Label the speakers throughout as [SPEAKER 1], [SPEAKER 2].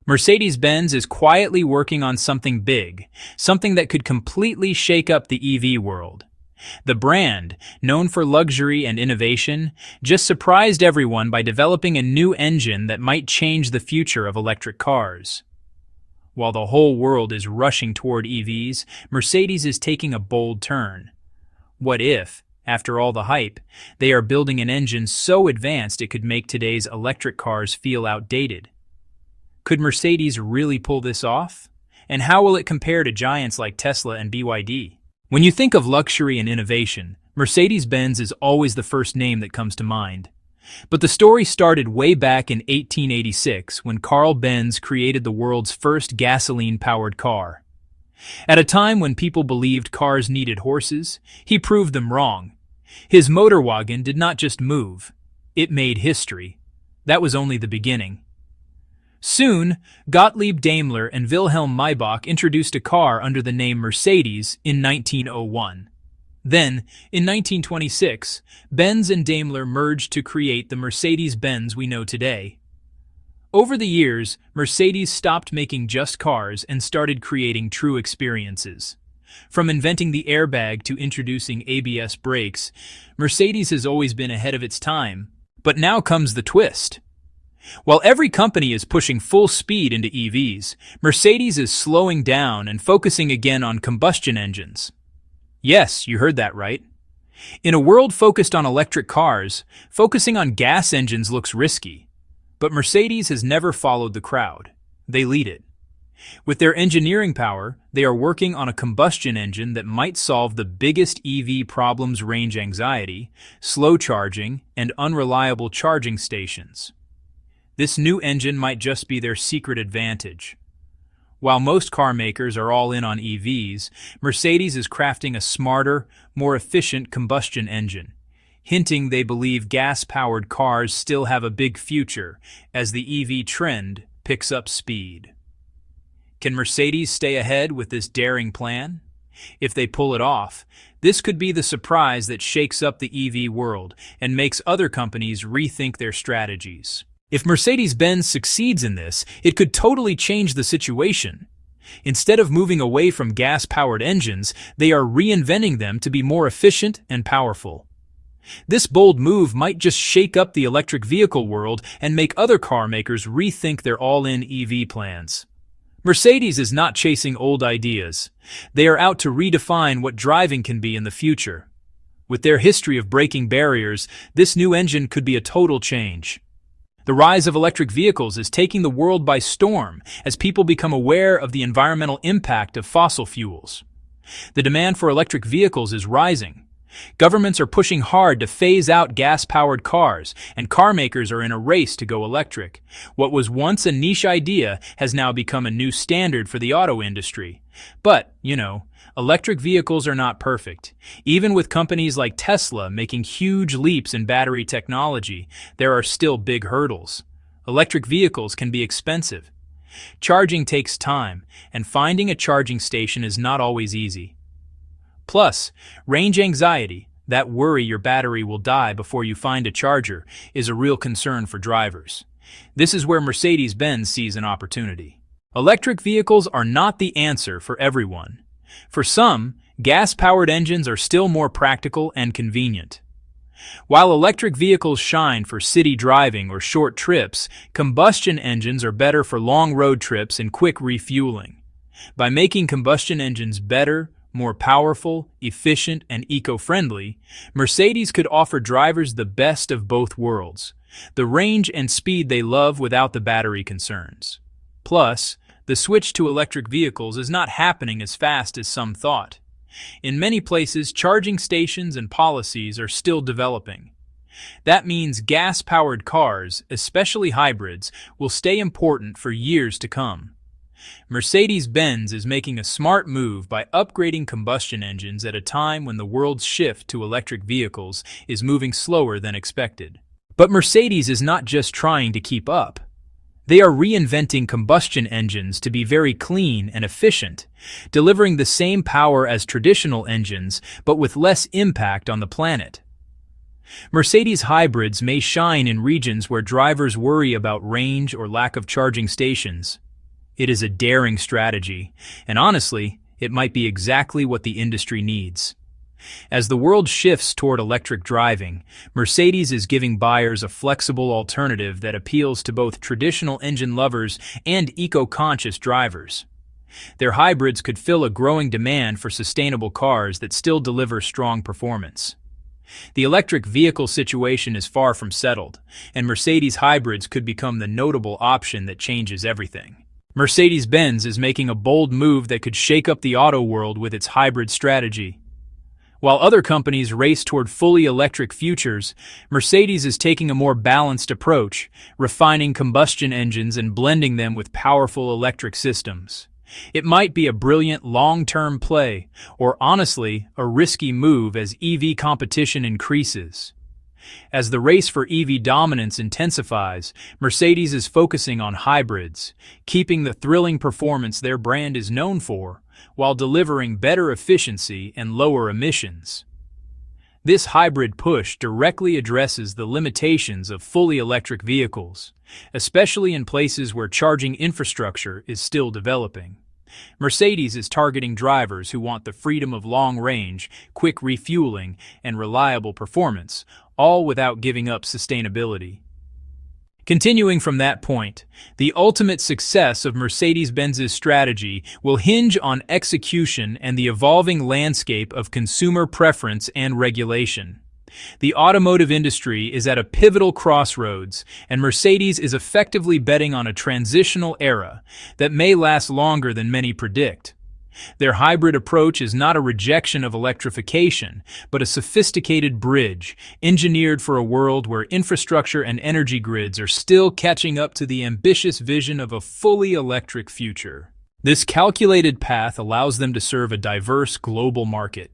[SPEAKER 1] Mercedes-Benz is quietly working on something big, something that could completely shake up the EV world. The brand, known for luxury and innovation, just surprised everyone by developing a new engine that might change the future of electric cars. While the whole world is rushing toward EVs, Mercedes is taking a bold turn. What if, after all the hype, they are building an engine so advanced it could make today's electric cars feel outdated? Could Mercedes really pull this off? And how will it compare to giants like Tesla and BYD? When you think of luxury and innovation, Mercedes-Benz is always the first name that comes to mind. But the story started way back in 1886 when Carl Benz created the world's first gasoline-powered car. At a time when people believed cars needed horses, he proved them wrong. His motor wagon did not just move, it made history. That was only the beginning. Soon, Gottlieb Daimler and Wilhelm Maybach introduced a car under the name Mercedes in 1901. Then, in 1926, Benz and Daimler merged to create the Mercedes-Benz we know today. Over the years, Mercedes stopped making just cars and started creating true experiences. From inventing the airbag to introducing ABS brakes, Mercedes has always been ahead of its time. But now comes the twist. While every company is pushing full speed into EVs, Mercedes is slowing down and focusing again on combustion engines. Yes, you heard that right. In a world focused on electric cars, focusing on gas engines looks risky. But Mercedes has never followed the crowd. They lead it. With their engineering power, they are working on a combustion engine that might solve the biggest EV problems: range anxiety, slow charging, and unreliable charging stations. This new engine might just be their secret advantage. While most car makers are all in on EVs, Mercedes is crafting a smarter, more efficient combustion engine, hinting they believe gas-powered cars still have a big future as the EV trend picks up speed. Can Mercedes stay ahead with this daring plan? If they pull it off, this could be the surprise that shakes up the EV world and makes other companies rethink their strategies. If Mercedes-Benz succeeds in this, it could totally change the situation. Instead of moving away from gas-powered engines, they are reinventing them to be more efficient and powerful. This bold move might just shake up the electric vehicle world and make other car makers rethink their all-in EV plans. Mercedes is not chasing old ideas. They are out to redefine what driving can be in the future. With their history of breaking barriers, this new engine could be a total change. The rise of electric vehicles is taking the world by storm as people become aware of the environmental impact of fossil fuels. The demand for electric vehicles is rising. Governments are pushing hard to phase out gas-powered cars, and car makers are in a race to go electric. What was once a niche idea has now become a new standard for the auto industry. But, electric vehicles are not perfect. Even with companies like Tesla making huge leaps in battery technology, there are still big hurdles. Electric vehicles can be expensive. Charging takes time, and finding a charging station is not always easy. Plus, range anxiety, that worry your battery will die before you find a charger, is a real concern for drivers. This is where Mercedes-Benz sees an opportunity. Electric vehicles are not the answer for everyone. For some, gas-powered engines are still more practical and convenient. While electric vehicles shine for city driving or short trips, combustion engines are better for long road trips and quick refueling. By making combustion engines better, more powerful, efficient, and eco-friendly, Mercedes could offer drivers the best of both worlds, the range and speed they love without the battery concerns. Plus, the switch to electric vehicles is not happening as fast as some thought. In many places, charging stations and policies are still developing. That means gas-powered cars, especially hybrids, will stay important for years to come. Mercedes-Benz is making a smart move by upgrading combustion engines at a time when the world's shift to electric vehicles is moving slower than expected. But Mercedes is not just trying to keep up. They are reinventing combustion engines to be very clean and efficient, delivering the same power as traditional engines, but with less impact on the planet. Mercedes hybrids may shine in regions where drivers worry about range or lack of charging stations. It is a daring strategy, and honestly, it might be exactly what the industry needs. As the world shifts toward electric driving, Mercedes is giving buyers a flexible alternative that appeals to both traditional engine lovers and eco-conscious drivers. Their hybrids could fill a growing demand for sustainable cars that still deliver strong performance. The electric vehicle situation is far from settled, and Mercedes hybrids could become the notable option that changes everything. Mercedes-Benz is making a bold move that could shake up the auto world with its hybrid strategy. While other companies race toward fully electric futures, Mercedes is taking a more balanced approach, refining combustion engines and blending them with powerful electric systems. It might be a brilliant long-term play, or honestly, a risky move as EV competition increases. As the race for EV dominance intensifies, Mercedes is focusing on hybrids, keeping the thrilling performance their brand is known for, while delivering better efficiency and lower emissions. This hybrid push directly addresses the limitations of fully electric vehicles, especially in places where charging infrastructure is still developing. Mercedes is targeting drivers who want the freedom of long range, quick refueling, and reliable performance, all without giving up sustainability. Continuing from that point, the ultimate success of Mercedes-Benz's strategy will hinge on execution and the evolving landscape of consumer preference and regulation. The automotive industry is at a pivotal crossroads, and Mercedes is effectively betting on a transitional era that may last longer than many predict. Their hybrid approach is not a rejection of electrification, but a sophisticated bridge, engineered for a world where infrastructure and energy grids are still catching up to the ambitious vision of a fully electric future. This calculated path allows them to serve a diverse global market.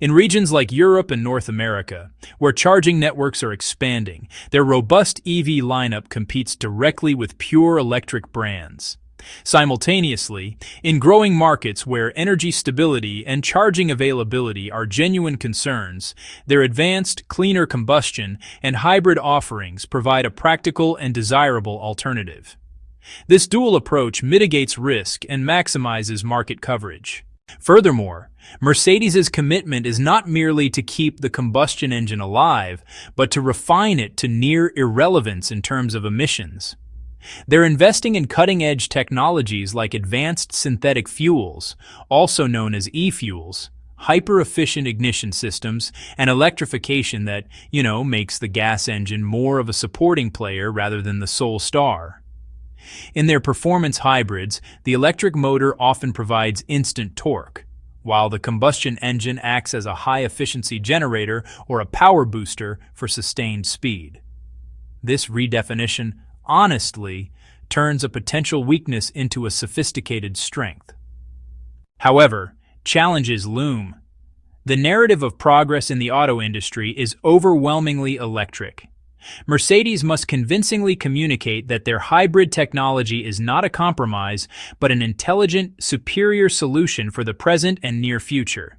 [SPEAKER 1] In regions like Europe and North America, where charging networks are expanding, their robust EV lineup competes directly with pure electric brands. Simultaneously, in growing markets where energy stability and charging availability are genuine concerns, their advanced, cleaner combustion and hybrid offerings provide a practical and desirable alternative. This dual approach mitigates risk and maximizes market coverage. Furthermore, Mercedes' commitment is not merely to keep the combustion engine alive, but to refine it to near irrelevance in terms of emissions. They're investing in cutting-edge technologies like advanced synthetic fuels, also known as e-fuels, hyper-efficient ignition systems, and electrification that, makes the gas engine more of a supporting player rather than the sole star. In their performance hybrids, the electric motor often provides instant torque, while the combustion engine acts as a high-efficiency generator or a power booster for sustained speed. This redefinition honestly turns a potential weakness into a sophisticated strength. However, challenges loom. The narrative of progress in the auto industry is overwhelmingly electric. Mercedes must convincingly communicate that their hybrid technology is not a compromise, but an intelligent, superior solution for the present and near future.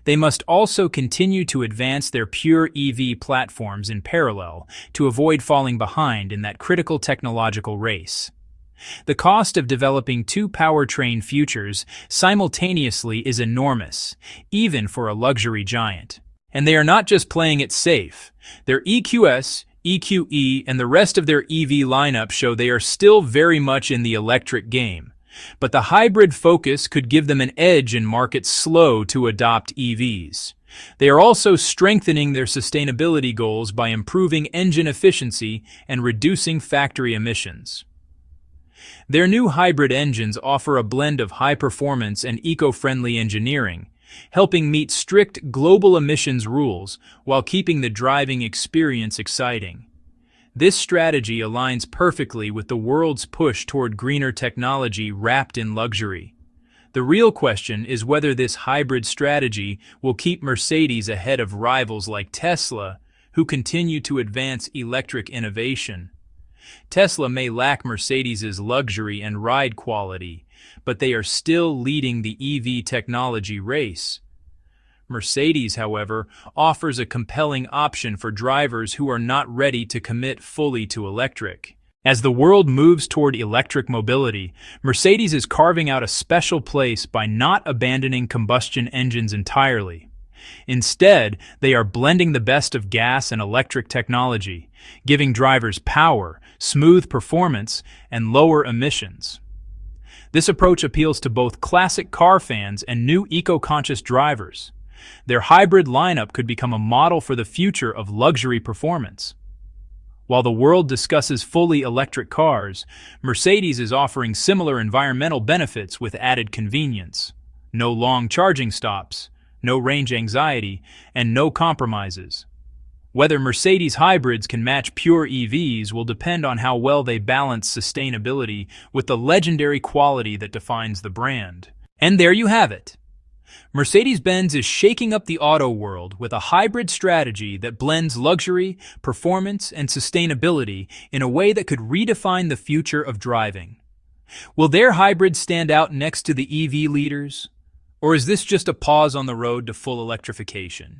[SPEAKER 1] They must also continue to advance their pure EV platforms in parallel to avoid falling behind in that critical technological race. The cost of developing two powertrain futures simultaneously is enormous, even for a luxury giant. And they are not just playing it safe. Their EQS, EQE, and the rest of their EV lineup show they are still very much in the electric game. But the hybrid focus could give them an edge in markets slow to adopt EVs. They are also strengthening their sustainability goals by improving engine efficiency and reducing factory emissions. Their new hybrid engines offer a blend of high performance and eco-friendly engineering, helping meet strict global emissions rules while keeping the driving experience exciting. This strategy aligns perfectly with the world's push toward greener technology wrapped in luxury. The real question is whether this hybrid strategy will keep Mercedes ahead of rivals like Tesla, who continue to advance electric innovation. Tesla may lack Mercedes' luxury and ride quality, but they are still leading the EV technology race. Mercedes, however, offers a compelling option for drivers who are not ready to commit fully to electric. As the world moves toward electric mobility, Mercedes is carving out a special place by not abandoning combustion engines entirely. Instead, they are blending the best of gas and electric technology, giving drivers power, smooth performance, and lower emissions. This approach appeals to both classic car fans and new eco-conscious drivers. Their hybrid lineup could become a model for the future of luxury performance. While the world discusses fully electric cars, Mercedes is offering similar environmental benefits with added convenience. No long charging stops, no range anxiety, and no compromises. Whether Mercedes hybrids can match pure EVs will depend on how well they balance sustainability with the legendary quality that defines the brand. And there you have it. Mercedes-Benz is shaking up the auto world with a hybrid strategy that blends luxury, performance, and sustainability in a way that could redefine the future of driving. Will their hybrids stand out next to the EV leaders? Or is this just a pause on the road to full electrification?